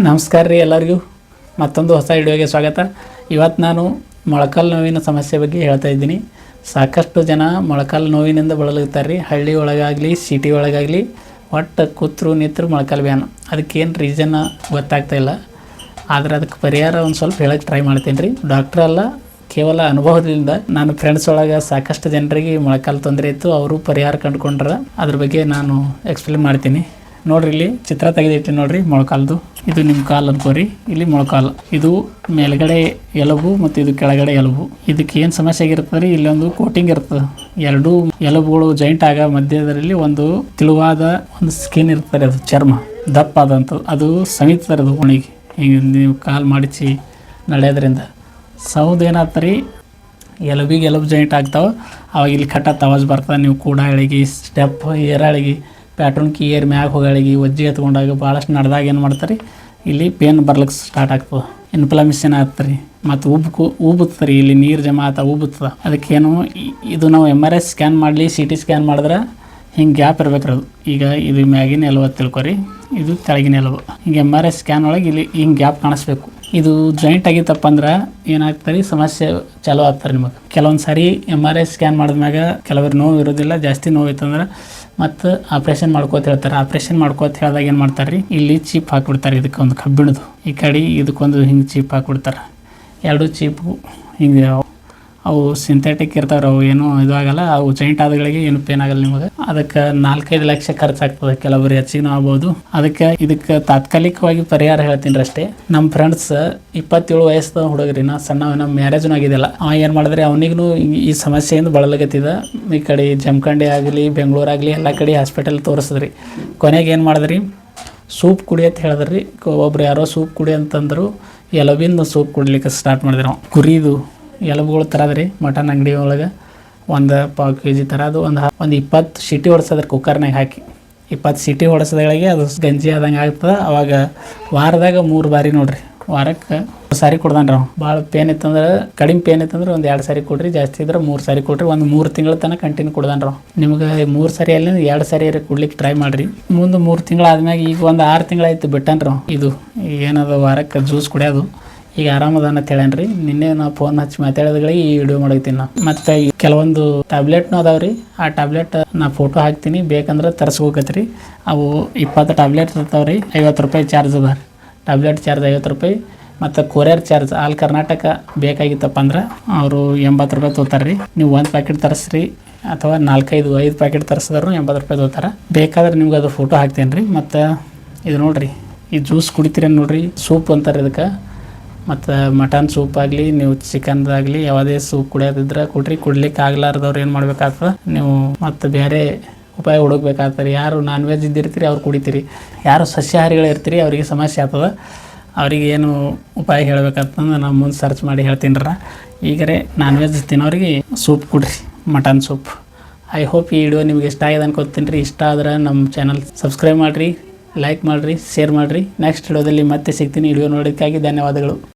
ನಮಸ್ಕಾರ ರೀ ಎಲ್ಲರಿಗೂ ಮತ್ತೊಂದು ಹೊಸ ವಿಡಿಯೋಗೆ ಸ್ವಾಗತ. ಇವತ್ತು ನಾನು ಮೊಳಕಾಲು ನೋವಿನ ಸಮಸ್ಯೆ ಬಗ್ಗೆ ಹೇಳ್ತಾ ಇದ್ದೀನಿ. ಸಾಕಷ್ಟು ಜನ ಮೊಳಕಾಲು ನೋವಿನಿಂದ ಬಳಲುತ್ತಾರೆ ರೀ. ಹಳ್ಳಿ ಒಳಗಾಗಲಿ ಸಿಟಿ ಒಳಗಾಗಲಿ ಒಟ್ಟು ಕೂತ್ರು ನಿಂತರು ಮೊಳಕಾಲು ಬ್ಯಾನ್. ಅದಕ್ಕೇನು ರೀಸನ್ ಗೊತ್ತಾಗ್ತಾ ಇಲ್ಲ. ಆದರೆ ಅದಕ್ಕೆ ಪರಿಹಾರ ಒಂದು ಸ್ವಲ್ಪ ಹೇಳಕ್ಕೆ ಟ್ರೈ ಮಾಡ್ತೀನಿ ರೀ. ಡಾಕ್ಟ್ರ್ ಅಲ್ಲ, ಕೇವಲ ಅನುಭವದಿಂದ ನಾನು ಫ್ರೆಂಡ್ಸ್ ಒಳಗೆ ಸಾಕಷ್ಟು ಜನರಿಗೆ ಮೊಳಕಾಲು ತೊಂದರೆ ಇತ್ತು, ಅವರು ಪರಿಹಾರ ಕಂಡುಕೊಂಡ್ರೆ ಅದ್ರ ಬಗ್ಗೆ ನಾನು ಎಕ್ಸ್ಪ್ಲೇನ್ ಮಾಡ್ತೀನಿ. ನೋಡ್ರಿ, ಇಲ್ಲಿ ಚಿತ್ರ ತೆಗೆದಿಟ್ಟು ನೋಡ್ರಿ ಮೊಳಕಾಲ್ದು. ಇದು ನಿಮ್ಮ ಕಾಲು ಅನ್ಕೋರಿ, ಇಲ್ಲಿ ಮೊಳಕಾಲು. ಇದು ಮೇಲ್ಗಡೆ ಎಲುಬು ಮತ್ತು ಇದು ಕೆಳಗಡೆ ಎಲುಬು. ಇದಕ್ಕೆ ಏನು ಸಮಸ್ಯೆ ಆಗಿರ್ತದೆ ರೀ, ಇಲ್ಲೊಂದು ಕೋಟಿಂಗ್ ಇರ್ತದೆ. ಎರಡೂ ಎಲುಬುಗಳು ಜಾಯಿಂಟ್ ಆಗ ಮಧ್ಯದಲ್ಲಿ ಒಂದು ತಿಳುವಾದ ಒಂದು ಸ್ಕಿನ್ ಇರ್ತದೆ, ಅದು ಚರ್ಮ ದಪ್ಪ ಆದಂಥದ್ದು. ಅದು ಸಮಿತಾರೆ ಅದು ಉಣಿಗೆ. ಹಿಂಗೆ ನೀವು ಕಾಲು ಮಾಡಿಸಿ ನಡೆಯೋದ್ರಿಂದ ಸೌದು ಏನಾಗ್ತದೆ ರೀ, ಎಲುಬಿಗೆ ಎಲುಬು ಜಾಯಿಂಟ್ ಆಗ್ತಾವೆ. ಅವಾಗ ಇಲ್ಲಿ ಕಟ್ಟತ್ತ ಆವಾಜ್ ಬರ್ತದೆ. ನೀವು ಕೂಡ ಎಳಗಿ ಸ್ಟೆಪ್ ಏರಾಳಿಗೆ ಪ್ಯಾಟ್ರನ್ಕಿ ಏರ್ ಮ್ಯಾಗ ಹೋಗಾಳಿಗೆ ಒಜ್ಜೆ ಎತ್ಕೊಂಡಾಗ ಭಾಳಷ್ಟು ನಡೆದಾಗ ಏನು ಮಾಡ್ತಾರೆ, ಇಲ್ಲಿ ಪೇನ್ ಬರ್ಲಿಕ್ಕೆ ಸ್ಟಾರ್ಟ್ ಆಗ್ತದೆ. ಇನ್ಫ್ಲಮೇಷನ್ ಆಗ್ತದೆ ರೀ, ಮತ್ತು ಉಬ್ಬುತ್ತೆ ರೀ. ಇಲ್ಲಿ ನೀರು ಜಮಾ ಆತ ಉಬ್ಬುತ್ತದೆ. ಅದಕ್ಕೇನು ಇದು ನಾವು MRI ಸ್ಕ್ಯಾನ್ ಮಾಡಲಿ, CT ಸ್ಕ್ಯಾನ್ ಮಾಡಿದ್ರೆ ಹಿಂಗೆ ಗ್ಯಾಪ್ ಇರ್ಬೇಕ್ರಿ. ಅದು ಈಗ ಇದು ಮ್ಯಾಗಿನ ಎಲುಬು ತಿಳ್ಕೊರಿ, ಇದು ಕೆಳಗಿನ ಎಲುಬು. ಹಿಂಗೆ MRI ಸ್ಕ್ಯಾನ್ ಒಳಗೆ ಇಲ್ಲಿ ಹಿಂಗೆ ಗ್ಯಾಪ್ ಕಾಣಿಸ್ಬೇಕು. ಇದು ಜಾಯಿಂಟ್ ಆಗಿತ್ತಪ್ಪ ಅಂದ್ರೆ ಏನಾಗ್ತಾರೆ, ಸಮಸ್ಯೆ ಚಾಲೂ ಆಗ್ತಾರೆ ನಿಮಗೆ. ಕೆಲವೊಂದು ಸಾರಿ MRI ಸ್ಕ್ಯಾನ್ ಮಾಡಿದ್ಮ್ಯಾಗ ಕೆಲವರು ನೋವು ಇರೋದಿಲ್ಲ, ಜಾಸ್ತಿ ನೋವು ಇತ್ತಂದ್ರೆ ಮತ್ತು ಆಪ್ರೇಷನ್ ಮಾಡ್ಕೋತ ಹೇಳ್ತಾರೆ. ಆಪ್ರೇಷನ್ ಮಾಡ್ಕೋತ ಹೇಳಿದಾಗ ಏನು ಮಾಡ್ತಾರೆ ರೀ, ಇಲ್ಲಿ ಚೀಪ್ ಹಾಕಿಬಿಡ್ತಾರೆ. ಇದಕ್ಕೊಂದು ಕಬ್ಬಿಣದು ಈ ಕಡೆ ಇದಕ್ಕೊಂದು ಹಿಂಗೆ ಚೀಪ್ ಹಾಕಿಬಿಡ್ತಾರೆ. ಎರಡು ಚೀಪು ಹಿಂಗೆ ಅವು ಸಿಂಥೆಟಿಕ್ ಇರ್ತಾವ್ರಿ, ಅವು ಏನೂ ಇದಾಗಲ್ಲ. ಅವು ಜಾಯಿಂಟ್ ಆದಗಳಿಗೆ ಏನು ಪೇನ್ ಆಗಲ್ಲ ನಿಮಗೆ. ಅದಕ್ಕೆ 4-5 ಲಕ್ಷ ಖರ್ಚಾಗ್ತದೆ, ಕೆಲವರು ಹೆಚ್ಚಿಗೆ ಆಗ್ಬೋದು. ಇದಕ್ಕೆ ತಾತ್ಕಾಲಿಕವಾಗಿ ಪರಿಹಾರ ಹೇಳ್ತೀನಿ ರೀ ಅಷ್ಟೇ. ನಮ್ಮ ಫ್ರೆಂಡ್ಸ್ 27 ವಯಸ್ಸದ ಹುಡುಗರಿ, ನಾ ಸಣ್ಣ, ನಮ್ಮ ಮ್ಯಾರೇಜ್ನೂ ಆಗಿದ್ದಲ್ಲ. ಅವ ಏನು ಮಾಡಿದ್ರೆ, ಅವನಿಗೂ ಈ ಸಮಸ್ಯೆಯಿಂದ ಬಳಲಗತ್ತಿದ. ಈ ಕಡೆ ಜಮಖಂಡಿ ಆಗಲಿ ಬೆಂಗಳೂರಾಗಲಿ ಎಲ್ಲ ಕಡೆ ಹಾಸ್ಪಿಟಲ್ ತೋರಿಸಿದ್ರಿ. ಕೊನೆಗೆ ಏನು ಮಾಡಿದ್ರಿ, ಸೂಪ್ ಕುಡಿ ಅಂತ ಹೇಳಿದ್ರಿ. ಒಬ್ರು ಯಾರೋ ಸೂಪ್ ಕುಡಿ ಅಂತಂದರು. ಎಲುಬಿಂದ ಸೂಪ್ ಕುಡಿಲಿಕ್ಕೆ ಸ್ಟಾರ್ಟ್ ಮಾಡಿದ್ರು. ನಾವು ಕುರಿದು ಎಲುಬುಗಳು ತರದ್ರಿ ಮಟನ್ ಅಂಗಡಿ ಒಳಗೆ ಒಂದು 1/4 kg ತರೋದು. ಒಂದು 20 ಸೀಟಿ ಹೊಡ್ಸೋದ್ರಿ ಕುಕ್ಕರ್ನಾಗ ಹಾಕಿ. 20 ಸೀಟಿ ಹೊಡ್ಸೋದ್ರೊಳಗೆ ಅದು ಗಂಜಿ ಆದಂಗೆ ಆಗ್ತದೆ. ಅವಾಗ ವಾರದಾಗ 3 ಬಾರಿ ನೋಡ್ರಿ, ವಾರಕ್ಕೆ 1 ಸಾರಿ ಕೊಡ್ದಾನ್ರಿ. ನಾವು ಭಾಳ ಪೇನ್ ಇತ್ತಂದ್ರೆ, ಕಡಿಮೆ ಪೇನ್ ಇತ್ತಂದ್ರೆ ಒಂದು 2 ಸಾರಿ ಕೊಡ್ರಿ, ಜಾಸ್ತಿ ಇದ್ರೆ 3 ಸಾರಿ ಕೊಡ್ರಿ. ಒಂದು 3 ತಿಂಗಳ ತನಕ ಕಂಟಿನ್ಯೂ ಕೊಡ್ದಾನ್ರಿ. ನಿಮ್ಗೆ 3 ಸಾರಿ ಅಲ್ಲಿ 2 ಸಾರಿ ಕೊಡ್ಲಿಕ್ಕೆ ಟ್ರೈ ಮಾಡಿರಿ. ಮುಂದೆ 3 ತಿಂಗಳಾದ್ಮ್ಯಾಗ ಈಗ ಒಂದು 6 ತಿಂಗಳಾಯ್ತು ಬಿಟ್ಟನ್ರಿ. ಇದು ಏನದು ವಾರಕ್ಕೆ ಜ್ಯೂಸ್ ಕುಡಿಯೋದು ಈಗ ಆರಾಮದಾನ ಅಂತ ಹೇಳೇನ್ರಿ. ನಿನ್ನೆ ನಾವು ಫೋನ್ ಹಚ್ಚಿ ಮಾತಾಡೋದ್ಗಳಿಗೆ ಈ ವಿಡಿಯೋ ಮಾಡತ್ತೀನಿ ನಾವು. ಮತ್ತು ಕೆಲವೊಂದು ಟ್ಯಾಬ್ಲೆಟ್ನೂ ಅದಾವ್ರಿ. ಆ ಟ್ಯಾಬ್ಲೆಟ್ ನಾ ಫೋಟೋ ಹಾಕ್ತೀನಿ, ಬೇಕಂದ್ರೆ ತರಿಸ್ಕೋಕತ್ರಿ. ಅವು 20 ಟ್ಯಾಬ್ಲೆಟ್ ಇರ್ತಾವ್ರಿ. 50 ರೂಪಾಯಿ ಚಾರ್ಜ್ ಅದ. ಟ್ಯಾಬ್ಲೆಟ್ ಚಾರ್ಜ್ 50 ರೂಪಾಯಿ. ಮತ್ತು ಕೊರಿಯರ್ ಚಾರ್ಜ್ ಆಲ್ ಕರ್ನಾಟಕ ಬೇಕಾಗಿತ್ತಪ್ಪ ಅಂದ್ರೆ ಅವರು 80 ರೂಪಾಯಿ ತೊಗೋತಾರೆ ರೀ. ನೀವು 1 ಪ್ಯಾಕೆಟ್ ತರಿಸ್ರಿ ಅಥವಾ 4-5 ಪ್ಯಾಕೆಟ್ ತರಿಸಿದ್ರು 80 ರೂಪಾಯಿ ತೊಗೋತಾರೆ. ಬೇಕಾದ್ರೆ ನಿಮ್ಗೆ ಅದು ಫೋಟೋ ಹಾಕ್ತೇನೆ ರೀ. ಮತ್ತು ಇದು ನೋಡಿರಿ, ಈ ಜ್ಯೂಸ್ ಕುಡಿತೀರಿ ನೋಡಿರಿ, ಸೂಪ್ ಅಂತಾರೆ ಇದಕ್ಕೆ. ಮತ್ತು ಮಟನ್ ಸೂಪ್ ಆಗಲಿ, ನೀವು ಚಿಕನ್ದಾಗಲಿ ಯಾವುದೇ ಸೂಪ್ ಕುಡಿಯೋದಿದ್ರೆ ಕೊಡ್ರಿ. ಕುಡ್ಲಿಕ್ಕೆ ಆಗ್ಲಾರ್ದವ್ರು ಏನು ಮಾಡ್ಬೇಕಾಗ್ತದೆ, ನೀವು ಮತ್ತು ಬೇರೆ ಉಪಾಯ ಹುಡುಕ್ಬೇಕಾಗ್ತದೆ. ಯಾರು ನಾನ್ ವೆಜ್ ಇದ್ದಿರ್ತೀರಿ ಅವ್ರು ಕುಡಿತೀರಿ, ಯಾರು ಸಸ್ಯಾಹಾರಿಗಳು ಇರ್ತೀರಿ ಅವರಿಗೆ ಸಮಸ್ಯೆ ಆಗ್ತದೆ. ಅವ್ರಿಗೆ ಏನು ಉಪಾಯ ಹೇಳ್ಬೇಕಂತಂದ್ರೆ ನಾನು ಮುಂದೆ ಸರ್ಚ್ ಮಾಡಿ ಹೇಳ್ತೀನಿ ರೀ. ಈಗರೆ ನಾನ್ ವೆಜ್ ತಿನ್ನೋರಿಗೆ ಸೂಪ್ ಕುಡ್ರಿ, ಮಟನ್ ಸೂಪ್. ಐ ಹೋಪ್ ಈ ವಿಡಿಯೋ ನಿಮ್ಗೆ ಇಷ್ಟ ಆಗಿದೆ ಅನ್ಕೋತೀನಿ ರೀ. ಇಷ್ಟ ಆದ್ರೆ ನಮ್ಮ ಚಾನಲ್ ಸಬ್ಸ್ಕ್ರೈಬ್ ಮಾಡಿರಿ, ಲೈಕ್ ಮಾಡಿರಿ, ಶೇರ್ ಮಾಡಿರಿ. ನೆಕ್ಸ್ಟ್ ವಿಡಿಯೋದಲ್ಲಿ ಮತ್ತೆ ಸಿಗ್ತೀನಿ. ವಿಡಿಯೋ ನೋಡೋದಕ್ಕಾಗಿ ಧನ್ಯವಾದಗಳು.